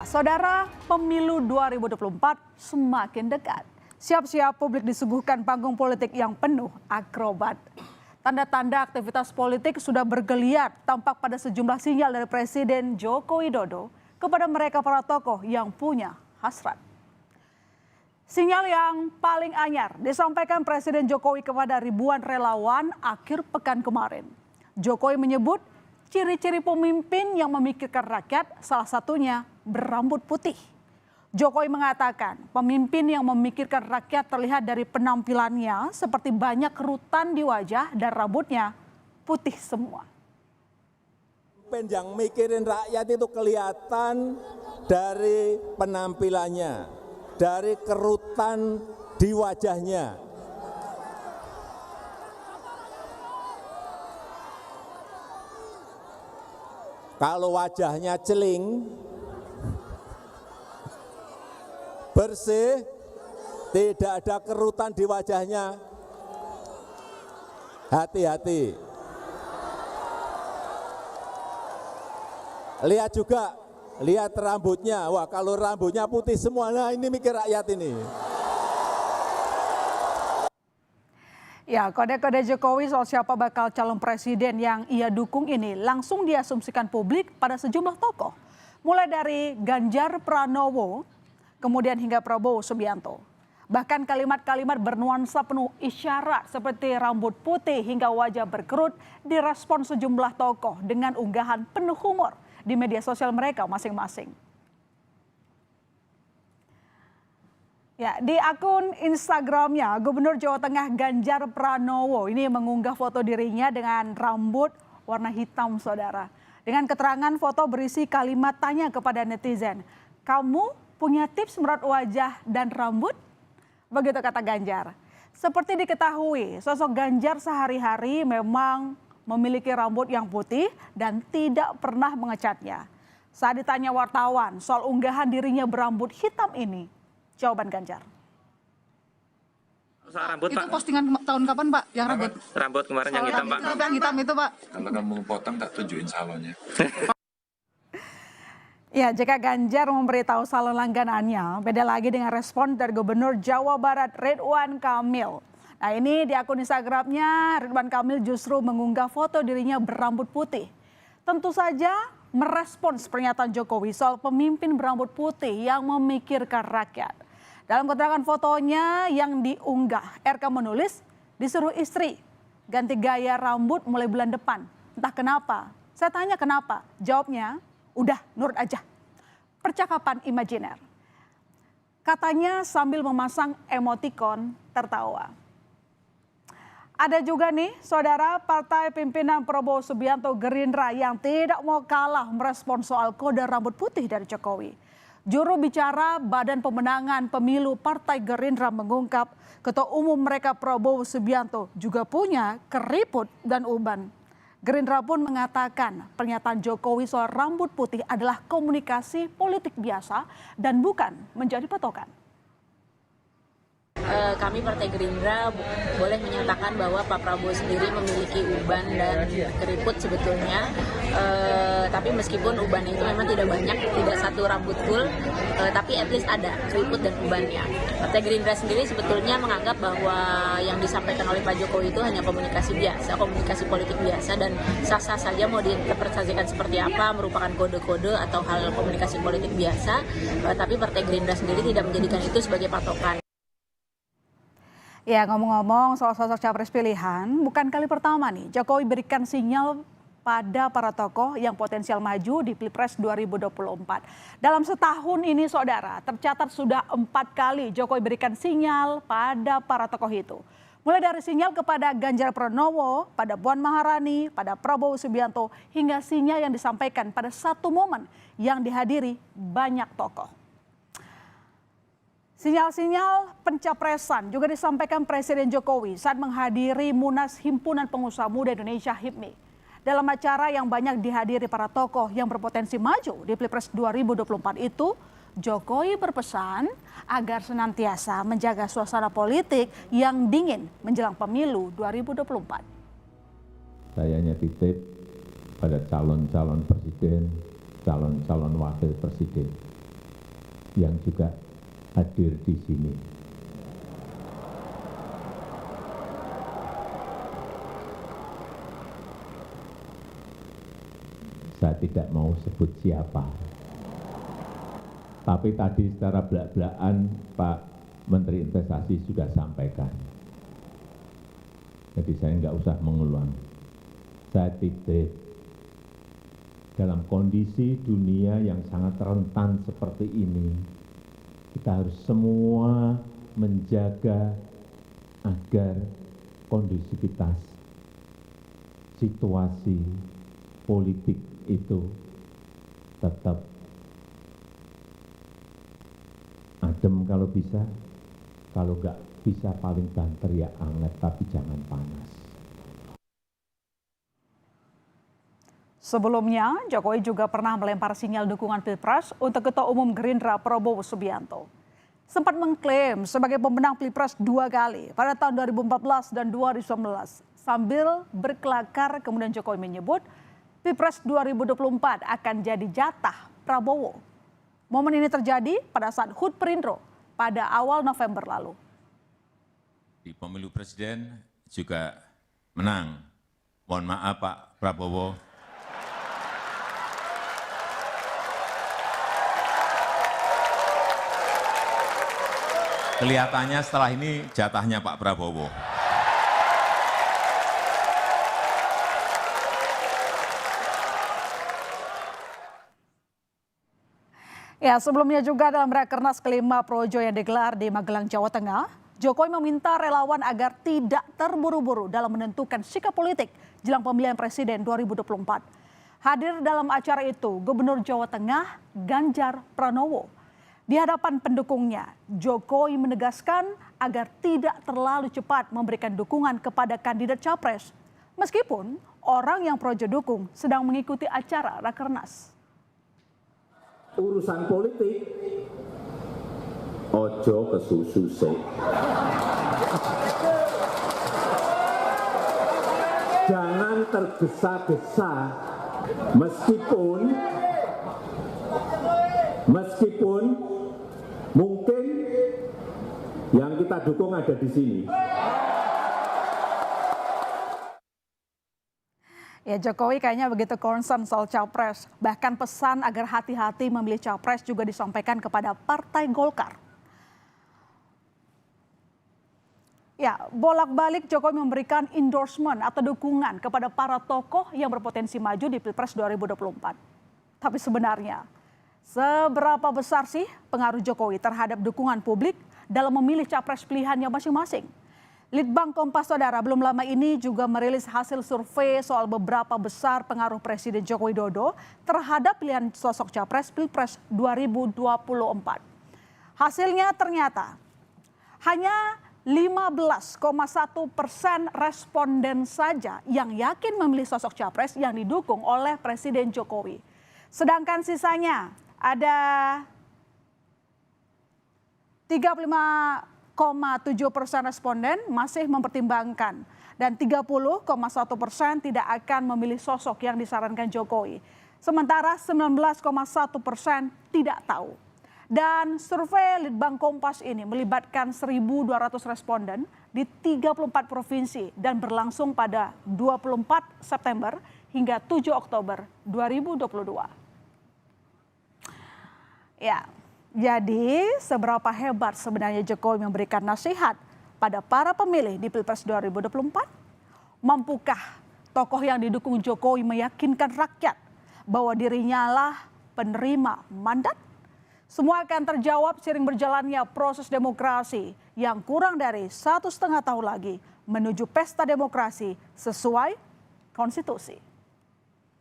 Saudara, pemilu 2024 semakin dekat. Siap-siap publik disuguhkan panggung politik yang penuh akrobat. Tanda-tanda aktivitas politik sudah bergeliat tampak pada sejumlah sinyal dari Presiden Joko Widodo kepada mereka para tokoh yang punya hasrat. Sinyal yang paling anyar disampaikan Presiden Jokowi kepada ribuan relawan akhir pekan kemarin. Jokowi menyebut ciri-ciri pemimpin yang memikirkan rakyat salah satunya berambut putih. Jokowi mengatakan pemimpin yang memikirkan rakyat terlihat dari penampilannya seperti banyak kerutan di wajah dan rambutnya putih semua. Pemimpin yang mikirin rakyat itu kelihatan dari penampilannya, dari kerutan di wajahnya. Kalau wajahnya celing, bersih, tidak ada kerutan di wajahnya, hati-hati. Lihat juga, lihat rambutnya. Wah, kalau rambutnya putih semua, nah ini mikir rakyat ini. Ya, kode-kode Jokowi soal siapa bakal calon presiden yang ia dukung ini langsung diasumsikan publik pada sejumlah tokoh. Mulai dari Ganjar Pranowo, kemudian hingga Prabowo Subianto. Bahkan kalimat-kalimat bernuansa penuh isyarat seperti rambut putih hingga wajah berkerut direspon sejumlah tokoh dengan unggahan penuh humor di media sosial mereka masing-masing. Ya, di akun Instagramnya, Gubernur Jawa Tengah Ganjar Pranowo ini mengunggah foto dirinya dengan rambut warna hitam, saudara. Dengan keterangan foto berisi kalimat tanya kepada netizen, "Kamu punya tips merawat wajah dan rambut?" Begitu kata Ganjar. Seperti diketahui, sosok Ganjar sehari-hari memang memiliki rambut yang putih dan tidak pernah mengecatnya. Saat ditanya wartawan soal unggahan dirinya berambut hitam ini, jawaban Ganjar. Rambut, itu Pak. Postingan tahun kapan, Pak? Yang rambut? Rambut kemarin yang hitam, Pak. Yang hitam itu, Pak. Kalau kamu potong tak tunjukin salonnya. Ya, jika Ganjar memberitahu salon langganannya, beda lagi dengan respon dari Gubernur Jawa Barat Ridwan Kamil. Nah, ini di akun Instagramnya Ridwan Kamil justru mengunggah foto dirinya berambut putih. Tentu saja merespons pernyataan Jokowi soal pemimpin berambut putih yang memikirkan rakyat. Dalam keterangan fotonya yang diunggah, RK menulis disuruh istri ganti gaya rambut mulai bulan depan. Entah kenapa. Saya tanya kenapa, jawabnya udah nurut aja. Percakapan imajiner. Katanya sambil memasang emotikon tertawa. Ada juga nih saudara partai pimpinan Prabowo Subianto Gerindra yang tidak mau kalah merespon soal kode rambut putih dari Jokowi. Juru bicara Badan Pemenangan Pemilu Partai Gerindra mengungkap Ketua Umum mereka Prabowo Subianto juga punya keriput dan uban. Gerindra pun mengatakan pernyataan Jokowi soal rambut putih adalah komunikasi politik biasa dan bukan menjadi patokan. Kami Partai Gerindra boleh menyatakan bahwa Pak Prabowo sendiri memiliki uban dan keriput sebetulnya. Tapi meskipun uban itu memang tidak banyak, tidak satu rambut full, tapi at least ada keriput dan ubannya. Partai Gerindra sendiri sebetulnya menganggap bahwa yang disampaikan oleh Pak Jokowi itu hanya komunikasi biasa, komunikasi politik biasa, dan sah-sah saja mau diinterpretasikan seperti apa, merupakan kode-kode atau hal komunikasi politik biasa. Tapi Partai Gerindra sendiri tidak menjadikan itu sebagai patokan. Ya, ngomong-ngomong soal sosok capres pilihan, bukan kali pertama nih Jokowi berikan sinyal pada para tokoh yang potensial maju di Pilpres 2024. Dalam setahun ini saudara, tercatat sudah 4 kali Jokowi berikan sinyal pada para tokoh itu. Mulai dari sinyal kepada Ganjar Pranowo, pada Puan Maharani, pada Prabowo Subianto, hingga sinyal yang disampaikan pada satu momen yang dihadiri banyak tokoh. Sinyal-sinyal pencapresan juga disampaikan Presiden Jokowi saat menghadiri Munas Himpunan Pengusaha Muda Indonesia HIPMI. Dalam acara yang banyak dihadiri para tokoh yang berpotensi maju di Pilpres 2024 itu, Jokowi berpesan agar senantiasa menjaga suasana politik yang dingin menjelang pemilu 2024. Saya hanya titip pada calon-calon presiden, calon-calon wakil presiden. yang juga hadir di sini. Saya tidak mau sebut siapa. Tapi tadi secara belak-belakan Pak Menteri Investasi sudah sampaikan. Jadi saya nggak usah mengulang. Saya titip, dalam kondisi dunia yang sangat rentan seperti ini, kita harus semua menjaga agar kondusivitas situasi politik itu tetap adem kalau bisa, kalau nggak bisa paling banter ya anget, tapi jangan panas. Sebelumnya, Jokowi juga pernah melempar sinyal dukungan Pilpres untuk Ketua Umum Gerindra Prabowo Subianto. Sempat mengklaim sebagai pemenang Pilpres 2 kali pada tahun 2014 dan 2019. Sambil berkelakar kemudian Jokowi menyebut Pilpres 2024 akan jadi jatah Prabowo. Momen ini terjadi pada saat HUT Perindro pada awal November lalu. Di pemilu presiden juga menang. Mohon maaf Pak Prabowo. Kelihatannya setelah ini jatahnya Pak Prabowo. Ya, sebelumnya juga dalam Rakernas kelima Projo yang digelar di Magelang, Jawa Tengah, Jokowi meminta relawan agar tidak terburu-buru dalam menentukan sikap politik jelang pemilihan presiden 2024. Hadir dalam acara itu Gubernur Jawa Tengah Ganjar Pranowo. Di hadapan pendukungnya, Jokowi menegaskan agar tidak terlalu cepat memberikan dukungan kepada kandidat capres, meskipun orang yang Projo dukung sedang mengikuti acara Rakernas. Urusan politik ojo kesusu sih. Jangan tergesa-gesa meskipun mungkin yang kita dukung ada di sini. Ya, Jokowi kayaknya begitu concern soal capres. Bahkan pesan agar hati-hati memilih capres juga disampaikan kepada Partai Golkar. Ya, bolak-balik Jokowi memberikan endorsement atau dukungan kepada para tokoh yang berpotensi maju di Pilpres 2024. Tapi sebenarnya, seberapa besar sih pengaruh Jokowi terhadap dukungan publik dalam memilih capres pilihannya masing-masing? Litbang Kompas Saudara belum lama ini juga merilis hasil survei soal beberapa besar pengaruh Presiden Joko Widodo terhadap pilihan sosok capres Pilpres 2024. Hasilnya ternyata hanya 15,1% responden saja yang yakin memilih sosok capres yang didukung oleh Presiden Jokowi. Sedangkan sisanya ada 35,7% responden masih mempertimbangkan dan 30,1% tidak akan memilih sosok yang disarankan Jokowi. Sementara 19,1% tidak tahu. Dan survei Litbang Kompas ini melibatkan 1.200 responden di 34 provinsi dan berlangsung pada 24 September hingga 7 Oktober 2022. Ya. Jadi, seberapa hebat sebenarnya Jokowi memberikan nasihat pada para pemilih di Pilpres 2024? Mampukah tokoh yang didukung Jokowi meyakinkan rakyat bahwa dirinya lah penerima mandat? Semua akan terjawab seiring berjalannya proses demokrasi yang kurang dari 1,5 tahun lagi menuju pesta demokrasi sesuai konstitusi.